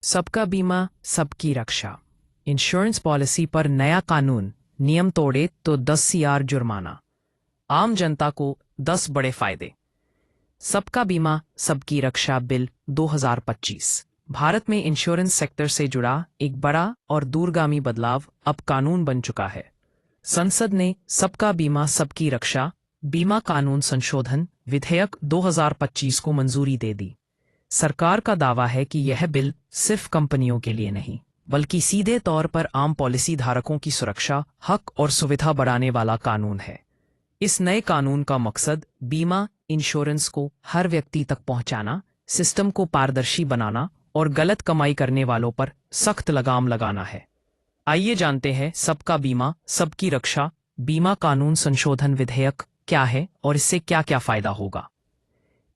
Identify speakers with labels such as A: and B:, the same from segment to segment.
A: सबका बीमा सबकी रक्षा। इंश्योरेंस पॉलिसी पर नया कानून, नियम तोड़े तो 10 CR जुर्माना। आम जनता को 10 बड़े फायदे। सबका बीमा सबकी रक्षा बिल 2025 भारत में इंश्योरेंस सेक्टर से जुड़ा एक बड़ा और दूरगामी बदलाव अब कानून बन चुका है। संसद ने सबका बीमा सबकी रक्षा बीमा कानून संशोधन विधेयक 2025 को मंजूरी दे दी। सरकार का दावा है कि यह बिल सिर्फ कंपनियों के लिए नहीं, बल्कि सीधे तौर पर आम पॉलिसी धारकों की सुरक्षा, हक और सुविधा बढ़ाने वाला कानून है। इस नए कानून का मकसद बीमा इंश्योरेंस को हर व्यक्ति तक पहुंचाना, सिस्टम को पारदर्शी बनाना और गलत कमाई करने वालों पर सख्त लगाम लगाना है। आइए जानते हैं सबका बीमा सबकी रक्षा बीमा कानून संशोधन विधेयक क्या है और इससे क्या क्या फायदा होगा।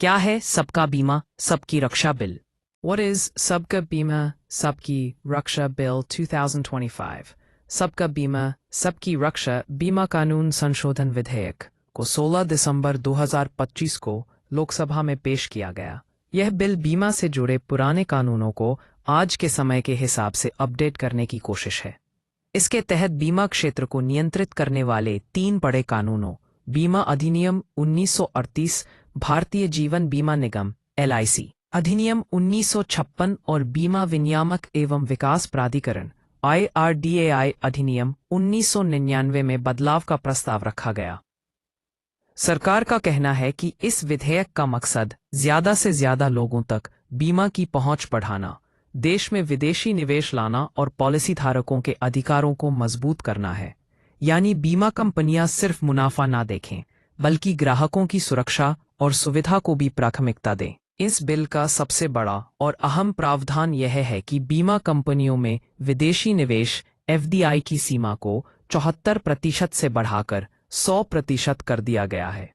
A: क्या है सबका बीमा सबकी रक्षा बिल? What is सबका बीमा सबकी रक्षा बिल 2025? सबका बीमा सबकी रक्षा बीमा कानून संशोधन विधेयक को 16 दिसंबर 2025 को लोकसभा में पेश किया गया। यह बिल बीमा से जुड़े पुराने कानूनों को आज के समय के हिसाब से अपडेट करने की कोशिश है। इसके तहत बीमा क्षेत्र को नियंत्रित करने वाले 3 बड़े कानूनों, बीमा अधिनियम 1938, भारतीय जीवन बीमा निगम LIC अधिनियम 1956 और बीमा विनियामक एवं विकास प्राधिकरण IRDAI अधिनियम 1999 में बदलाव का प्रस्ताव रखा गया। सरकार का कहना है कि इस विधेयक का मकसद ज्यादा से ज्यादा लोगों तक बीमा की पहुंच बढ़ाना, देश में विदेशी निवेश लाना और पॉलिसी धारकों के अधिकारों को मजबूत करना है। यानी बीमा कंपनियां सिर्फ मुनाफा ना देखें, बल्कि ग्राहकों की सुरक्षा और सुविधा को भी प्राथमिकता दें। इस बिल का सबसे बड़ा और अहम प्रावधान यह है कि बीमा कंपनियों में विदेशी निवेश FDI की सीमा को 74% से बढ़ाकर 100% कर दिया गया है।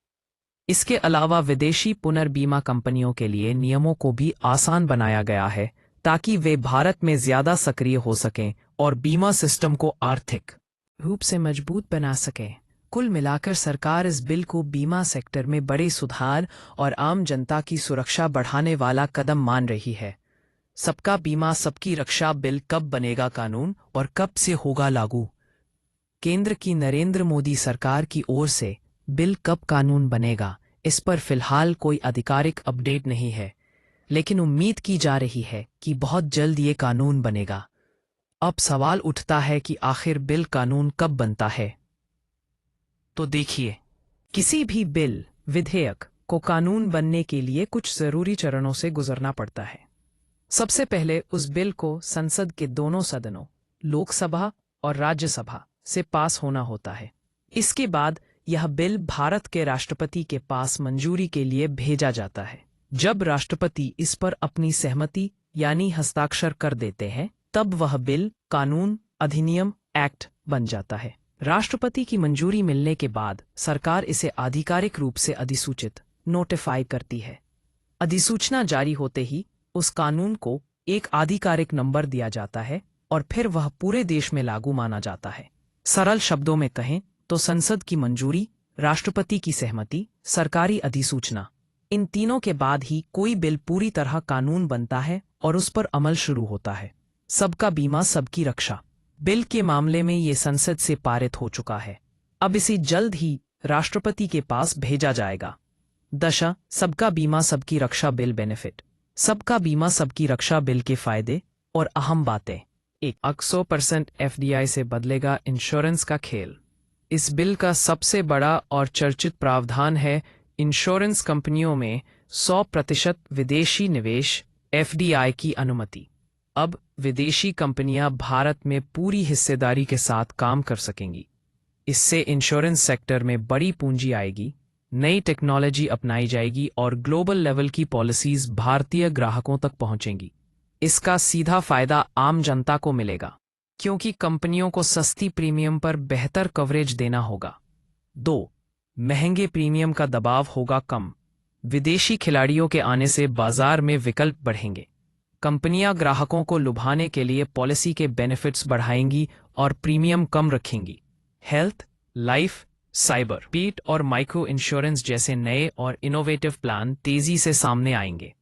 A: इसके अलावा विदेशी पुनर्बीमा कंपनियों के लिए नियमों को भी आसान बनाया गया है, ताकि वे भारत में ज्यादा सक्रिय हो सकें और बीमा सिस्टम को आर्थिक रूप से मजबूत बना सकें। कुल मिलाकर सरकार इस बिल को बीमा सेक्टर में बड़े सुधार और आम जनता की सुरक्षा बढ़ाने वाला कदम मान रही है। सबका बीमा सबकी रक्षा बिल कब बनेगा कानून और कब से होगा लागू? केंद्र की नरेंद्र मोदी सरकार की ओर से बिल कब कानून बनेगा, इस पर फिलहाल कोई आधिकारिक अपडेट नहीं है, लेकिन उम्मीद की जा रही है कि बहुत जल्द ये कानून बनेगा। अब सवाल उठता है कि आखिर बिल कानून कब बनता है? तो देखिए, किसी भी बिल विधेयक को कानून बनने के लिए कुछ जरूरी चरणों से गुजरना पड़ता है। सबसे पहले उस बिल को संसद के दोनों सदनों, लोकसभा और राज्यसभा से पास होना होता है। इसके बाद यह बिल भारत के राष्ट्रपति के पास मंजूरी के लिए भेजा जाता है। जब राष्ट्रपति इस पर अपनी सहमति यानी हस्ताक्षर कर देते हैं, तब वह बिल कानून, अधिनियम, एक्ट बन जाता है। राष्ट्रपति की मंजूरी मिलने के बाद सरकार इसे आधिकारिक रूप से अधिसूचित नोटिफाई करती है। अधिसूचना जारी होते ही उस कानून को एक आधिकारिक नंबर दिया जाता है और फिर वह पूरे देश में लागू माना जाता है। सरल शब्दों में कहें तो संसद की मंजूरी, राष्ट्रपति की सहमति, सरकारी अधिसूचना, इन तीनों के बाद ही कोई बिल पूरी तरह कानून बनता है और उस पर अमल शुरू होता है। सबका बीमा सबकी रक्षा बिल के मामले में ये संसद से पारित हो चुका है। अब इसे जल्द ही राष्ट्रपति के पास भेजा जाएगा। दशा सबका बीमा सबकी रक्षा बिल बेनिफिट। सबका बीमा सबकी रक्षा बिल के फायदे और अहम बातें। 100% FDI से बदलेगा इंश्योरेंस का खेल। इस बिल का सबसे बड़ा और चर्चित प्रावधान है इंश्योरेंस कंपनियों में 100% विदेशी निवेश FDI की अनुमति। अब विदेशी कंपनियां भारत में पूरी हिस्सेदारी के साथ काम कर सकेंगी। इससे इंश्योरेंस सेक्टर में बड़ी पूंजी आएगी, नई टेक्नोलॉजी अपनाई जाएगी और ग्लोबल लेवल की पॉलिसीज भारतीय ग्राहकों तक पहुंचेंगी। इसका सीधा फायदा आम जनता को मिलेगा, क्योंकि कंपनियों को सस्ती प्रीमियम पर बेहतर कवरेज देना होगा। 2. महंगे प्रीमियम का दबाव होगा कम। विदेशी खिलाड़ियों के आने से बाजार में विकल्प बढ़ेंगे। कंपनियां ग्राहकों को लुभाने के लिए पॉलिसी के बेनिफिट्स बढ़ाएंगी और प्रीमियम कम रखेंगी। हेल्थ, लाइफ, साइबर, पीट और माइक्रो इंश्योरेंस जैसे नए और इनोवेटिव प्लान तेजी से सामने आएंगे।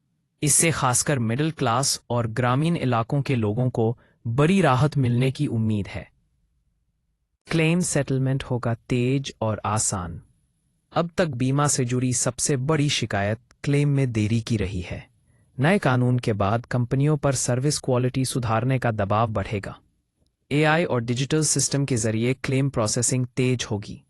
A: इससे खासकर मिडिल क्लास और ग्रामीण इलाकों के लोगों को बड़ी राहत मिलने की उम्मीद है। क्लेम सेटलमेंट होगा तेज और आसान। अब तक बीमा से जुड़ी सबसे बड़ी शिकायत क्लेम में देरी की रही है। नए कानून के बाद कंपनियों पर सर्विस क्वालिटी सुधारने का दबाव बढ़ेगा। एआई और डिजिटल सिस्टम के जरिए क्लेम प्रोसेसिंग तेज होगी।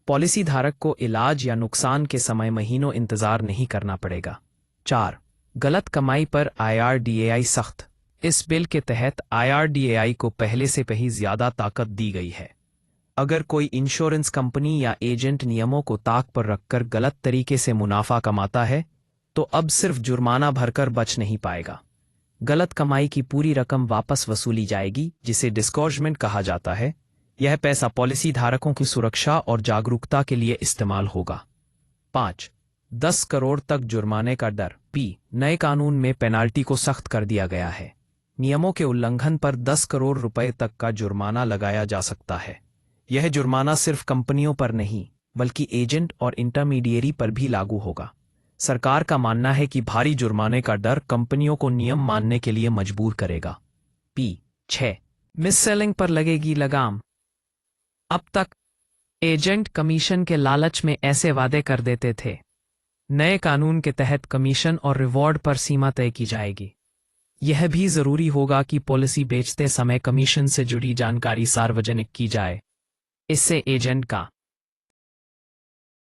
A: पॉलिसी धारक को इलाज या नुकसान के समय महीनों इंतजार नहीं करना पड़ेगा। 4. गलत कमाई पर IRDAI सख्त। इस बिल के तहत IRDAI को पहले से कहीं ज्यादा ताकत दी गई है। अगर कोई इंश्योरेंस कंपनी या एजेंट नियमों को ताक पर रखकर गलत तरीके से मुनाफा कमाता है तो अब सिर्फ जुर्माना भरकर बच नहीं पाएगा, गलत कमाई की पूरी रकम वापस वसूली जाएगी, जिसे डिस्गॉर्जमेंट कहा जाता है। यह पैसा पॉलिसी धारकों की सुरक्षा और जागरूकता के लिए इस्तेमाल होगा। 5. 10 करोड़ तक जुर्माने का डर। नए कानून में पेनाल्टी को सख्त कर दिया गया है। नियमों के उल्लंघन पर 10 करोड़ रुपए तक का जुर्माना लगाया जा सकता है। यह जुर्माना सिर्फ कंपनियों पर नहीं बल्कि एजेंट और इंटरमीडिएरी पर भी लागू होगा। सरकार का मानना है कि भारी जुर्माने का डर कंपनियों को नियम मानने के लिए मजबूर करेगा। 6. मिस सेलिंग पर लगेगी लगाम। अब तक एजेंट कमीशन के लालच में ऐसे वादे कर देते थे। नए कानून के तहत कमीशन और रिवॉर्ड पर सीमा तय की जाएगी। यह भी जरूरी होगा कि पॉलिसी बेचते समय कमीशन से जुड़ी जानकारी सार्वजनिक की जाए। इससे एजेंट का